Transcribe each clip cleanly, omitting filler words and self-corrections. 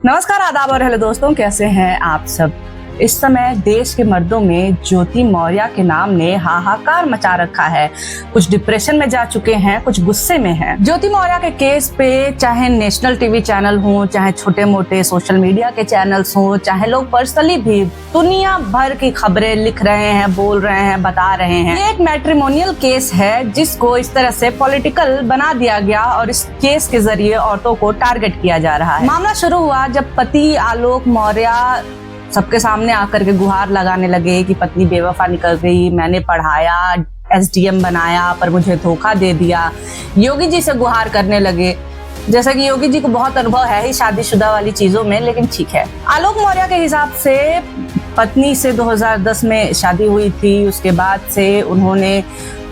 नमस्कार, आदाब और हेलो दोस्तों, कैसे हैं आप सब। इस समय देश के मर्दों में ज्योति मौर्य के नाम ने हाहाकार मचा रखा है। कुछ डिप्रेशन में जा चुके हैं, कुछ गुस्से में हैं। ज्योति मौर्य के केस पे चाहे नेशनल टीवी चैनल हो, चाहे छोटे मोटे सोशल मीडिया के चैनल्स हो, चाहे लोग पर्सनली भी दुनिया भर की खबरें लिख रहे हैं, बोल रहे हैं, बता रहे हैं। ये एक मैट्रिमोनियल केस है जिसको इस तरह से पॉलिटिकल बना दिया गया और इस केस के जरिए औरतों को टारगेट किया जा रहा है। मामला शुरू हुआ जब पति आलोक मौर्य सबके सामने आकर के गुहार लगाने लगे कि पत्नी बेवफा निकल गई, मैंने पढ़ाया, एसडीएम बनाया पर मुझे धोखा दे दिया। योगी जी से गुहार करने लगे। जैसा कि योगी जी को बहुत अनुभव है ही शादीशुदा वाली चीजों में, लेकिन ठीक है। आलोक मौर्य के हिसाब से पत्नी से 2010 में शादी हुई थी। उसके बाद से उन्होंने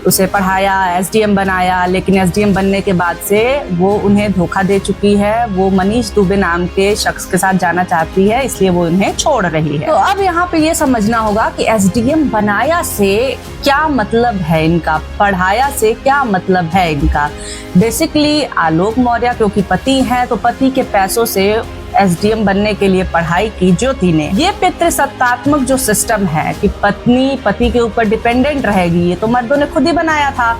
उसे पढ़ाया, एसडीएम बनाया, लेकिन एसडीएम बनने के बाद से वो उन्हें धोखा दे चुकी है। वो मनीष दुबे नाम के शख्स के साथ जाना चाहती है, इसलिए वो उन्हें छोड़ रही है। तो अब यहाँ पे ये समझना होगा कि एसडीएम बनाया से क्या मतलब है इनका, पढ़ाया से क्या मतलब है इनका। बेसिकली आलोक मौर्य क्योंकि पति हैं, तो पति के पैसों से एसडीएम बनने के लिए पढ़ाई की ज्योति ने। ये पितृसत्तात्मक जो सिस्टम है कि पत्नी पति के ऊपर डिपेंडेंट रहेगी, ये तो मर्दों ने खुद ही बनाया था।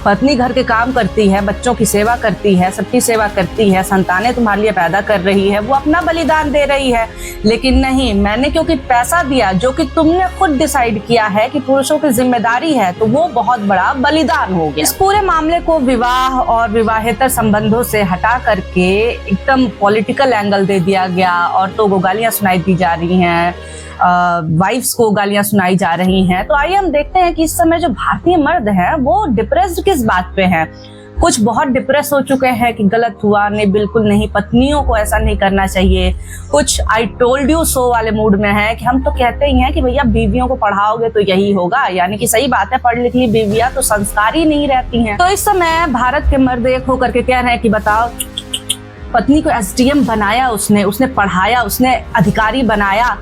पत्नी घर के काम करती है, बच्चों की सेवा करती है, सबकी सेवा करती है, संतानें तुम्हारे लिए पैदा कर रही है, वो अपना बलिदान दे रही है। लेकिन नहीं, मैंने क्योंकि पैसा दिया जो कि तुमने खुद डिसाइड किया है कि पुरुषों की जिम्मेदारी है, तो वो बहुत बड़ा बलिदान हो गया। इस पूरे मामले को विवाह और विवाहेतर संबंधों से हटा करके एकदम पॉलिटिकल एंगल दे दिया गया। औरतों को गालियां सुनाई दी जा रही हैं, वाइफ्स को गालियां सुनाई जा रही हैं। तो आइए हम देखते हैं कि इस समय जो भारतीय मर्द हैं वो डिप्रेस्ड किस बात पे हैं। कुछ बहुत डिप्रेस हो चुके हैं कि गलत हुआ, नहीं बिल्कुल नहीं, पत्नियों को ऐसा नहीं करना चाहिए। कुछ आई टोल्ड यू सो वाले मूड में है कि हम तो कहते ही हैं कि भैया बीवियों को पढ़ाओगे तो यही होगा, यानी कि सही बात है, पढ़ लिख ली बीवियां तो संस्कारी नहीं रहती हैं। तो इस समय भारत के मर्द एक होकर के कह रहे हैं कि बताओ, पत्नी को एसडीएम बनाया उसने पढ़ाया, उसने अधिकारी बनाया।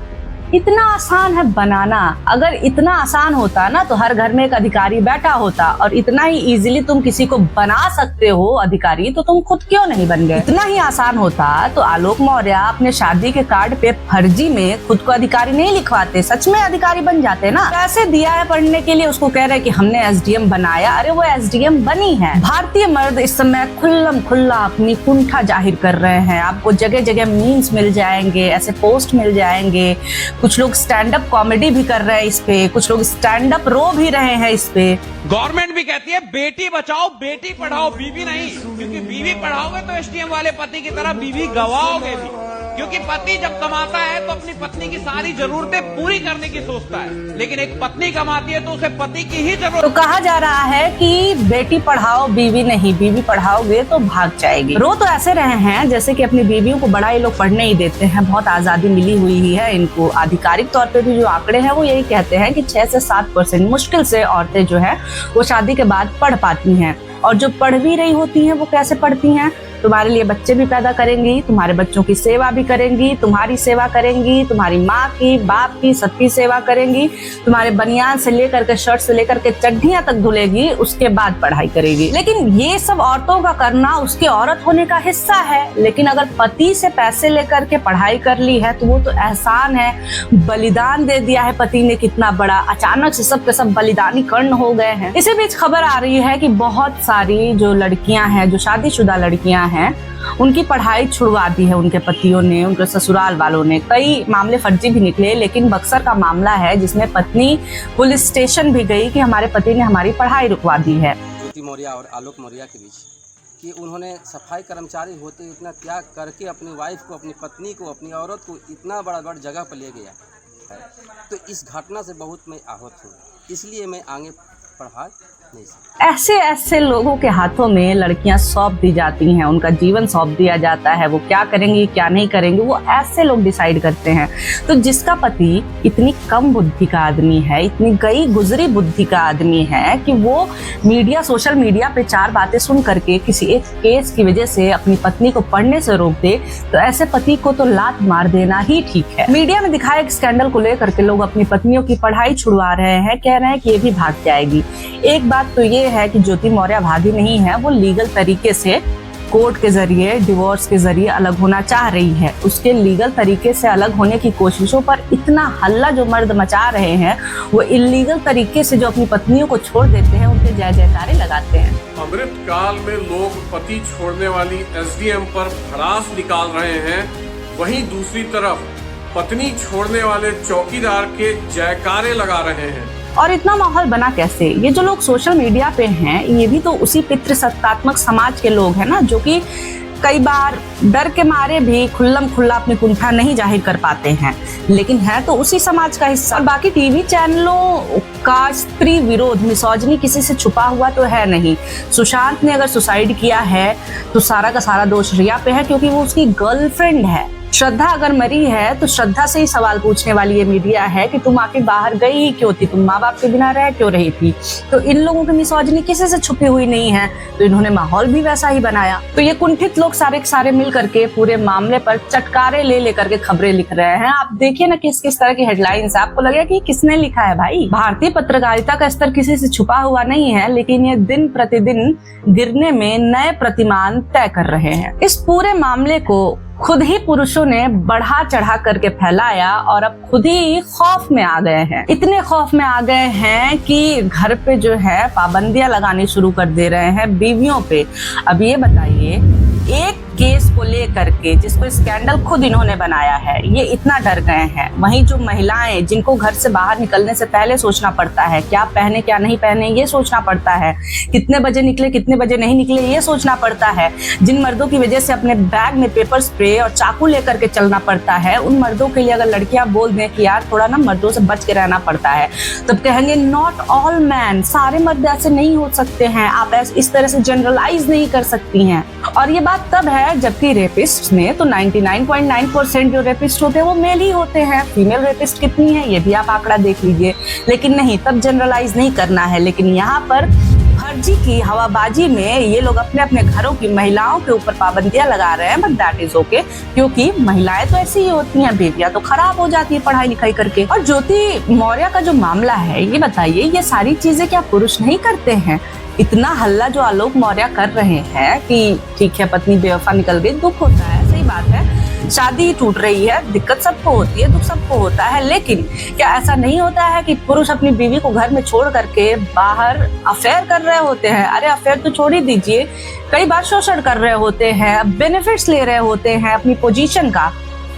इतना आसान है बनाना। अगर इतना आसान होता ना तो हर घर में एक अधिकारी बैठा होता, और इतना ही इजीली तुम किसी को बना सकते हो अधिकारी, तो तुम खुद क्यों नहीं बन गए। इतना ही आसान होता तो आलोक मौर्य अपने शादी के कार्ड पे फर्जी में खुद को अधिकारी नहीं लिखवाते, सच में अधिकारी बन जाते ना। पैसे दिया है पढ़ने के लिए, उसको कह रहे कि हमने एसडीएम बनाया। अरे वो एसडीएम बनी है। भारतीय मर्द इस समय खुल्लम खुल्ला अपनी कुंठा जाहिर कर रहे हैं। आपको जगह जगह मीम्स मिल जाएंगे, ऐसे पोस्ट मिल जाएंगे। कुछ लोग स्टैंड अप कॉमेडी भी कर रहे हैं इस पे, कुछ लोग स्टैंड अप रो भी रहे हैं इस पे। गवर्नमेंट भी कहती है बेटी बचाओ बेटी पढ़ाओ, बीवी नहीं, क्योंकि बीवी पढ़ाओगे तो एसडीएम वाले पति की तरह बीवी गवाओगे भी। क्योंकि पति जब कमाता है तो अपनी पत्नी की सारी जरूरतें पूरी करने की सोचता है, लेकिन एक पत्नी कमाती है तो उसे पति की ही जरूरत। तो कहा जा रहा है कि बेटी पढ़ाओ बीवी नहीं, बीवी पढ़ाओगे तो भाग जाएगी। रो तो ऐसे रहे हैं जैसे कि अपनी बीवियों को बड़ा ये लोग पढ़ने ही देते हैं, बहुत आजादी मिली हुई ही है इनको। आधिकारिक तौर पे भी जो आंकड़े हैं वो यही कहते हैं कि 6 से 7% मुश्किल से औरतें जो है वो शादी के बाद पढ़ पाती हैं। और जो पढ़ भी रही होती हैं वो कैसे पढ़ती हैं, तुम्हारे लिए बच्चे भी पैदा करेंगी, तुम्हारे बच्चों की सेवा भी करेंगी, तुम्हारी सेवा करेंगी, तुम्हारी माँ की, बाप की, सबकी सेवा करेंगी, तुम्हारे बनियान से लेकर के शर्ट से लेकर के चड्ढियां तक धुलेगी, उसके बाद पढ़ाई करेगी। लेकिन ये सब औरतों का करना उसके औरत होने का हिस्सा है। लेकिन अगर पति से पैसे लेकर के पढ़ाई कर ली है तो वो तो एहसान है, बलिदान दे दिया है पति ने कितना बड़ा। अचानक से सब के सब बलिदानी कर्ण हो गए हैं। इसी बीच खबर आ रही है कि बहुत सारी जो लड़कियां हैं, जो शादीशुदा लड़कियां हैं, उनकी पढ़ाई छुड़वा दी है उनके पतियों ने, उनके ससुराल वालों ने। कई मामले फर्जी भी निकले, लेकिन बक्सर का मामला है जिसमें पत्नी पुलिस स्टेशन भी गई कि हमारे पति ने हमारी पढ़ाई रुकवा दी है। ज्योति मौर्य और आलोक मौर्य के बीच कि उन्होंने सफाई कर्मचारी होते इतना त्याग करके अपनी वाइफ को, अपनी पत्नी को, अपनी औरत को इतना बड़ा जगह पर ले गया है। तो इस घटना से बहुत मैं आहत हूँ, इसलिए मैं आगे पढ़ा नहीं सकता। ऐसे ऐसे लोगों के हाथों में लड़कियां सौंप दी जाती हैं, उनका जीवन सौंप दिया जाता है। वो क्या करेंगी क्या नहीं करेंगी वो ऐसे लोग डिसाइड करते हैं। तो जिसका पति इतनी कम बुद्धि का आदमी है, इतनी गई गुजरी बुद्धि का आदमी है कि वो मीडिया, सोशल मीडिया पे 4 बातें सुन करके किसी एक केस की वजह से अपनी पत्नी को पढ़ने से रोक दे, तो ऐसे पति को तो लात मार देना ही ठीक है। मीडिया में दिखाए एक स्कैंडल को लेकर के लोग अपनी पत्नियों की पढ़ाई छुड़वा रहे हैं, कह रहे हैं कि ये भी भाग जाएगी। एक बात तो ये है कि ज्योति मौर्य भागी नहीं है, वो लीगल तरीके से कोर्ट के जरिए, डिवोर्स के जरिए अलग होना चाह रही है। उसके लीगल तरीके से अलग होने की कोशिशों पर इतना हल्ला जो मर्द मचा रहे हैं, वो इलीगल तरीके से जो अपनी पत्नियों को छोड़ देते हैं उनके जय जयकारे लगाते हैं। अमृत काल में लोग पति छोड़ने वाली एसडीएम पर भड़ास निकाल रहे हैं, वहीं दूसरी तरफ पत्नी छोड़ने वाले चौकीदार के जयकारे लगा रहे हैं। और इतना माहौल बना कैसे? ये जो लोग सोशल मीडिया पे हैं, ये भी तो उसी पितृसत्तात्मक समाज के लोग हैं ना, जो कि कई बार डर के मारे भी खुल्लम खुल्ला अपनी कुंठा नहीं जाहिर कर पाते हैं, लेकिन है तो उसी समाज का हिस्सा। और बाकी टीवी चैनलों का स्त्री विरोध, मिसोजिनी किसी से छुपा हुआ तो है नहीं। सुशांत ने अगर सुसाइड किया है तो सारा का सारा दोष रिया पे है, क्योंकि वो उसकी गर्लफ्रेंड है। श्रद्धा अगर मरी है तो श्रद्धा से ही सवाल पूछने वाली ये मीडिया है कि तुम आखिर बाहर गई ही क्यों थी, तुम माँ बाप के बिना रह क्यों रही थी। तो इन लोगों की मिसोजिनी किसी से छुपी हुई नहीं है, तो इन्होंने माहौल भी वैसा ही बनाया। तो ये कुंठित लोग सारे के सारे मिल करके पूरे मामले पर चटकारे ले लेकर के खबरें लिख रहे हैं। आप देखिए ना किस किस तरह की हेडलाइंस, आपको लगेगा कि किसने लिखा है भाई। भारतीय पत्रकारिता का स्तर किसी से छुपा हुआ नहीं है, लेकिन ये दिन प्रतिदिन गिरने में नए प्रतिमान तय कर रहे हैं। इस पूरे मामले को खुद ही पुरुषों ने बढ़ा चढ़ा करके फैलाया और अब खुद ही खौफ में आ गए हैं। इतने खौफ में आ गए हैं कि घर पे जो है पाबंदियां लगानी शुरू कर दे रहे हैं बीवियों पे। अब ये बताइए, एक केस को लेकर के जिसको स्कैंडल खुद इन्होंने बनाया है, ये इतना डर गए हैं। वहीं जो महिलाएं जिनको घर से बाहर निकलने से पहले सोचना पड़ता है, क्या पहने क्या नहीं पहने ये सोचना पड़ता है, कितने बजे निकले कितने बजे नहीं निकले ये सोचना पड़ता है, जिन मर्दों की वजह से अपने बैग में पेपर स्प्रे और चाकू लेकर के चलना पड़ता है, उन मर्दों के लिए अगर लड़कियां बोल दें कि यार थोड़ा ना मर्दों से बच के रहना पड़ता है, तब कहेंगे नॉट ऑल मैन, सारे मर्द ऐसे नहीं हो सकते हैं, आप इस तरह से जनरलाइज नहीं कर सकती हैं। और ये बात तब है जबकि रेपिस्ट में तो 99.9% जो रेपिस्ट होते हैं वो मेल ही होते हैं। फीमेल रेपिस्ट कितनी है ये भी आप आंकड़ा देख लीजिए, लेकिन नहीं, तब जनरलाइज नहीं करना है। लेकिन यहाँ पर फर्जी की हवाबाजी में ये लोग अपने अपने घरों की महिलाओं के ऊपर पाबंदियां लगा रहे हैं, बट दैट इज ओके, क्योंकि महिलाएं तो ऐसी ही होती हैं, बेटियां तो खराब हो जाती है पढ़ाई लिखाई करके। और ज्योति मौर्य का जो मामला है, ये बताइए ये सारी चीजें क्या पुरुष नहीं करते हैं? इतना हल्ला जो आलोक मौर्य कर रहे हैं कि ठीक है पत्नी बेवफा निकल गई, दुख होता है, सही बात है, शादी टूट रही है, दिक्कत सबको होती है, दुख सबको होता है, लेकिन क्या ऐसा नहीं होता है कि पुरुष अपनी बीवी को घर में छोड़ करके बाहर अफेयर कर रहे होते हैं? अरे अफेयर तो छोड़ ही दीजिए, कई बार शोषण कर रहे होते हैं, बेनिफिट्स ले रहे होते हैं अपनी पोजीशन का।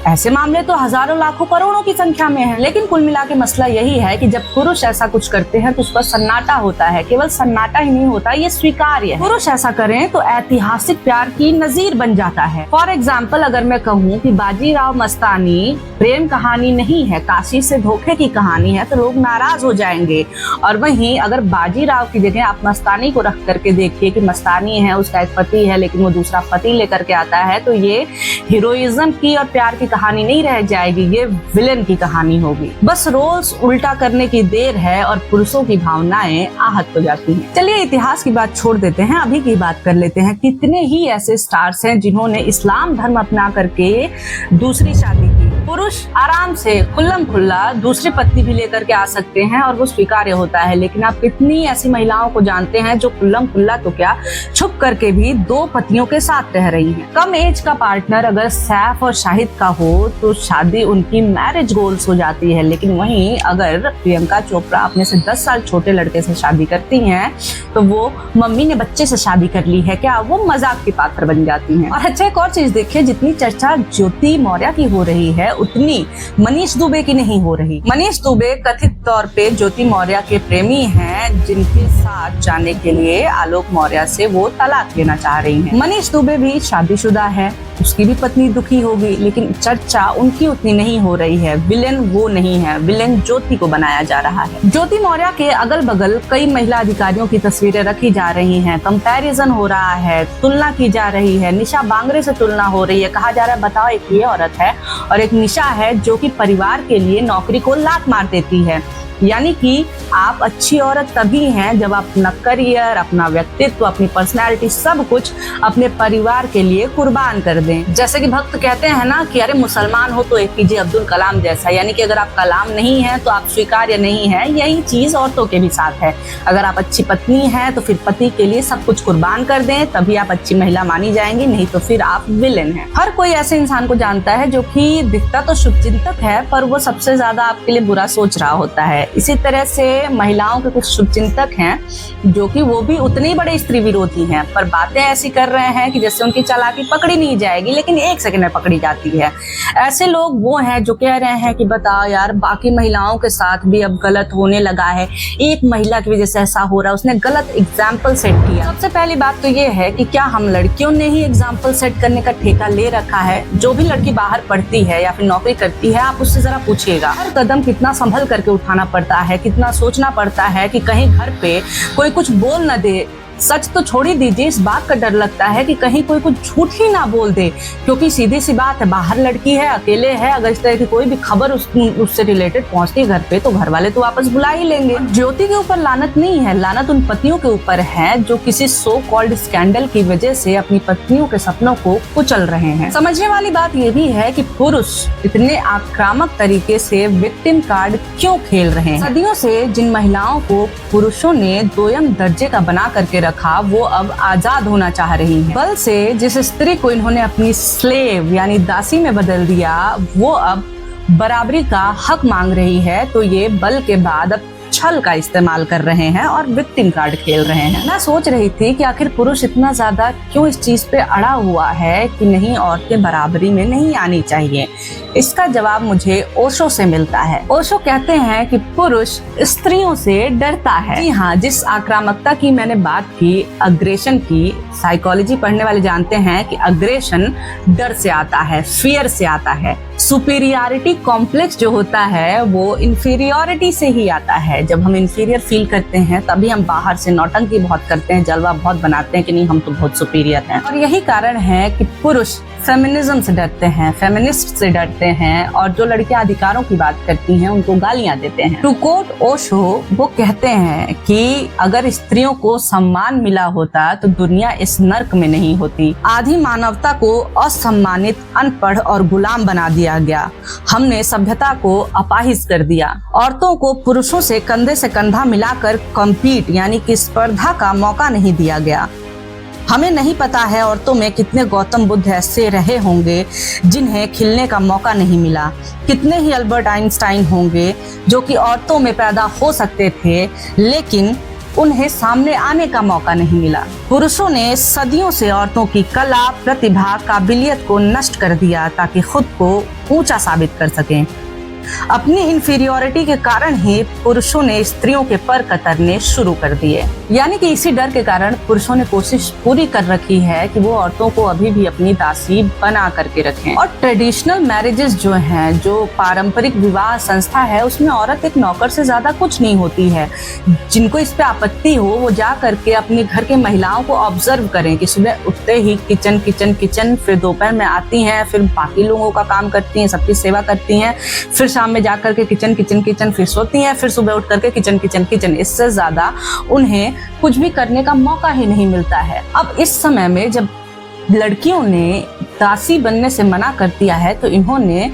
ऐसे मामले तो हजारों लाखों करोड़ों की संख्या में है। लेकिन कुल मिला के मसला यही है कि जब पुरुष ऐसा कुछ करते हैं तो उस पर सन्नाटा होता है। केवल सन्नाटा ही नहीं होता, ये स्वीकार्य है। पुरुष ऐसा करें तो ऐतिहासिक प्यार की नजीर बन जाता है। फॉर एग्जाम्पल अगर मैं कहूँ कि बाजीराव मस्तानी प्रेम कहानी नहीं है, काशी से धोखे की कहानी है, तो लोग नाराज हो जाएंगे। और वहीं अगर बाजीराव की जगह आप मस्तानी को रख करके देखिए कि मस्तानी है, उसका एक पति है लेकिन वो दूसरा पति लेकर के आता है, तो ये हीरोइज्म की और प्यार की कहानी नहीं रह जाएगी, ये विलेन की कहानी होगी। बस रोल्स उल्टा करने की देर है और पुरुषों की भावनाएं आहत हो जाती हैं। चलिए इतिहास की बात छोड़ देते हैं, अभी की बात कर लेते हैं। कितने ही ऐसे स्टार्स हैं जिन्होंने इस्लाम धर्म अपना करके दूसरी शादी की। पुरुष आराम से खुल्लम खुल्ला दूसरी पत्नी भी लेकर के आ सकते हैं और वो स्वीकार्य होता है, लेकिन आप कितनी ऐसी महिलाओं को जानते हैं जो खुल्लम खुल्ला तो क्या छुप करके भी दो पतियों के साथ रह रही हैं। कम एज का पार्टनर अगर सैफ और शाहिद का हो तो शादी उनकी मैरिज गोल्स हो जाती है, लेकिन वहीं अगर प्रियंका चोपड़ा अपने से 10 साल छोटे लड़के से शादी करती हैं तो वो मम्मी ने बच्चे से शादी कर ली है क्या, वो मजाक की पात्र बन जाती हैं। और अच्छा एक और चीज देखिए, जितनी चर्चा ज्योति मौर्य की हो रही है उतनी मनीष दुबे की नहीं हो रही। मनीष दुबे कथित तौर पे ज्योति मौर्य के प्रेमी हैं, जिनके साथ जाने के लिए आलोक मौर्य से वो तलाक लेना चाह रही हैं। मनीष दुबे भी शादीशुदा है, उसकी भी पत्नी दुखी होगी, लेकिन चर्चा उनकी उतनी नहीं हो रही है। विलेन वो नहीं है, विलेन ज्योति को बनाया जा रहा है। ज्योति मौर्य के अगल बगल कई महिला अधिकारियों की तस्वीरें रखी जा रही हैं, कंपैरिजन हो रहा है, तुलना की जा रही है, निशा बांगरे से तुलना हो रही है। कहा जा रहा है बताओ एक ये औरत है और एक निशा है जो कि परिवार के लिए नौकरी को लात मार देती है। यानी कि आप अच्छी औरत तभी हैं जब आप अपना करियर, अपना व्यक्तित्व, अपनी पर्सनैलिटी सब कुछ अपने परिवार के लिए कुर्बान कर दें। जैसे कि भक्त कहते हैं ना कि अरे मुसलमान हो तो APJ अब्दुल कलाम जैसा, यानी कि अगर आप कलाम नहीं है तो आप स्वीकार्य नहीं है। यही चीज औरतों के भी साथ है। अगर आप अच्छी पत्नी हैं तो फिर पति के लिए सब कुछ कुर्बान कर दें, तभी आप अच्छी महिला मानी जाएंगी, नहीं तो फिर आप विलेन हैं। हर कोई ऐसे इंसान को जानता है जो कि दिखता तो शुभचिंतक है पर वो सबसे ज्यादा आपके लिए बुरा सोच रहा होता है। इसी तरह से महिलाओं के कुछ शुभचिंतक हैं जो कि वो भी उतने ही बड़े स्त्री विरोधी हैं, पर बातें ऐसी कर रहे हैं कि जैसे उनकी चालाकी पकड़ी नहीं जाएगी, लेकिन 1 सेकंड में पकड़ी जाती है। ऐसे लोग वो हैं जो कह रहे हैं कि बताओ यार, बाकी महिलाओं के साथ भी अब गलत होने लगा है, एक महिला की वजह से ऐसा हो रहा है, उसने गलत एग्जाम्पल सेट किया। सबसे पहली बात तो ये है कि क्या हम लड़कियों ने ही एग्जाम्पल सेट करने का ठेका ले रखा है? जो भी लड़की बाहर पढ़ती है या फिर नौकरी करती है, आप उससे जरा पूछिएगा, हर कदम कितना संभल करके उठाना पड़ता है, कितना सोचना पड़ता है कि कहीं घर पे कोई कुछ बोल न दे। सच तो छोड़ ही दीजिए, इस बात का डर लगता है कि कहीं कोई कुछ झूठ ही ना बोल दे, क्योंकि सीधी सी बात है, बाहर लड़की है, अकेले है, अगर इस तरह की कोई भी खबर उससे रिलेटेड पहुंचती है घर पे तो घर वाले तो वापस बुला ही लेंगे। ज्योति के ऊपर लानत नहीं है, लानत उन पतियों के ऊपर है जो किसी सो कॉल्ड स्कैंडल की वजह से अपनी पत्नियों के सपनों को कुचल रहे हैं। समझने वाली बात यह भी है कि पुरुष इतने आक्रामक तरीके से विक्टिम कार्ड क्यों खेल रहे हैं। सदियों से जिन महिलाओं को पुरुषों ने दोयम दर्जे का बना करके रखा, वो अब आजाद होना चाह रही हैं। बल से जिस स्त्री को इन्होंने अपनी स्लेव यानी दासी में बदल दिया, वो अब बराबरी का हक मांग रही है, तो ये बल के बाद अब छल का इस्तेमाल कर रहे हैं और विक्टिम कार्ड खेल रहे हैं। मैं सोच रही थी कि आखिर पुरुष इतना ज्यादा क्यों इस चीज पे अड़ा हुआ है कि नहीं, औरतें बराबरी में नहीं आनी चाहिए। इसका जवाब मुझे ओशो से मिलता है। ओशो कहते हैं कि पुरुष स्त्रियों से डरता है। जी हाँ, जिस आक्रामकता की मैंने बात की, अग्रेशन की, साइकोलॉजी पढ़ने वाले जानते हैं कि अग्रेशन डर से आता है, फियर से आता है। सुपीरियरिटी कॉम्प्लेक्स जो होता है वो इंफीरियरिटी से ही आता है। जब हम इंफीरियर फील करते हैं तभी हम बाहर से नौटंकी बहुत करते हैं, जलवा बहुत बनाते हैं कि नहीं हम तो बहुत सुपीरियर हैं। और यही कारण है कि पुरुष फेमिनिज्म से डरते हैं, फेमिनिस्ट से डरते हैं, और जो लड़कियां अधिकारों की बात करती हैं उनको गालियां देते हैं। टू कोट ओशो, वो कहते हैं कि अगर स्त्रियों को सम्मान मिला होता तो दुनिया इस नर्क में नहीं होती। आधी मानवता को असम्मानित, अनपढ़ और गुलाम बना दिया गया। हमने सभ्यता को अपाहिज कर दिया। औरतों को पुरुषों से कंधे से कंधा मिलाकर कम्पीट यानी कि स्पर्धा का मौका नहीं दिया गया। हमें नहीं पता है औरतों में कितने गौतम बुद्ध ऐसे रहे होंगे जिन्हें खिलने का मौका नहीं मिला, कितने ही अल्बर्ट आइंस्टाइन होंगे जो कि औरतों में पैदा हो सकते थे लेकिन उन्हें सामने आने का मौका नहीं मिला। पुरुषों ने सदियों से औरतों की कला, प्रतिभा, काबिलियत को नष्ट कर दिया ताकि खुद को ऊंचा साबित कर सकें। अपनी इंफीरियरिटी के कारण ही पुरुषों ने स्त्रियों के पर कतरने शुरू कर दिए। यानी कि इसी डर के कारण पुरुषों ने कोशिश पूरी कर रखी है कि वो औरतों को अभी भी अपनी दासी बना करके रखें। और ट्रेडिशनल मैरिजेस जो हैं, जो पारंपरिक विवाह संस्था है, उसमें औरत एक नौकर से ज्यादा कुछ नहीं होती है। जिनको इस पे आपत्ति हो वो जा करके अपने घर के महिलाओं को ऑब्जर्व करें कि सुबह उठते ही किचन किचन किचन, फिर दोपहर में आती हैं, फिर बाकी लोगों का काम करती हैं, सबकी सेवा करती हैं, फिर शाम में जाकर के किचन किचन किचन, फिर सोती हैं, फिर सुबह उठ करके किचन किचन किचन। इससे ज्यादा उन्हें कुछ भी करने का मौका ही नहीं मिलता है। अब इस समय में जब लड़कियों ने दासी बनने से मना कर दिया है तो इन्होंने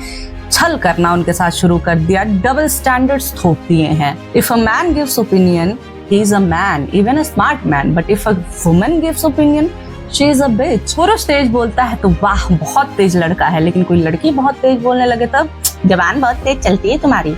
छल करना उनके साथ शुरू कर दिया, डबल स्टैंडर्ड्स थोप दिए हैं। If a man gives opinion, he is a man, even a smart man, but if a woman gives opinion, she is a bitch. पुरुष तेज बोलता है तो वाह बहुत तेज लड़का है, लेकिन कोई लड़की बहुत तेज बोलने लगे तब जबान बहुत तेज चलती है तुम्हारी।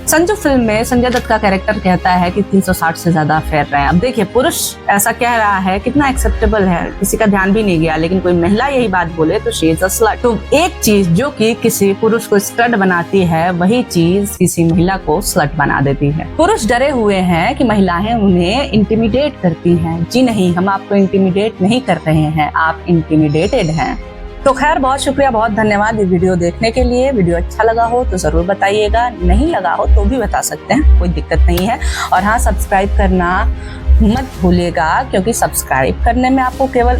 संजू फिल्म में संजय दत्त का कैरेक्टर कहता है कि 360 से ज्यादा अफेयर रहे हैं। अब देखिए, पुरुष ऐसा कह रहा है, कितना एक्सेप्टेबल है, किसी का ध्यान भी नहीं गया, लेकिन कोई महिला यही बात बोले तो शी इज अ स्लट। तो एक चीज जो कि किसी पुरुष को स्टड बनाती है, वही चीज किसी महिला को स्लट बना देती है। पुरुष डरे हुए हैं कि महिलाएं उन्हें इंटिमिडेट करती हैं। जी नहीं, हम आपको इंटिमिडेट नहीं कर रहे हैं, आप इंटिमिडेटेड हैं। तो खैर, बहुत शुक्रिया, बहुत धन्यवाद ये वीडियो देखने के लिए। वीडियो अच्छा लगा हो तो जरूर बताइएगा, नहीं लगा हो तो भी बता सकते हैं, कोई दिक्कत नहीं है। और हाँ, सब्सक्राइब करना मत भूलिएगा, क्योंकि सब्सक्राइब करने में आपको केवल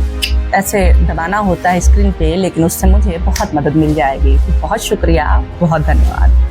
ऐसे दबाना होता है स्क्रीन पे, लेकिन उससे मुझे बहुत मदद मिल जाएगी। बहुत शुक्रिया, बहुत धन्यवाद।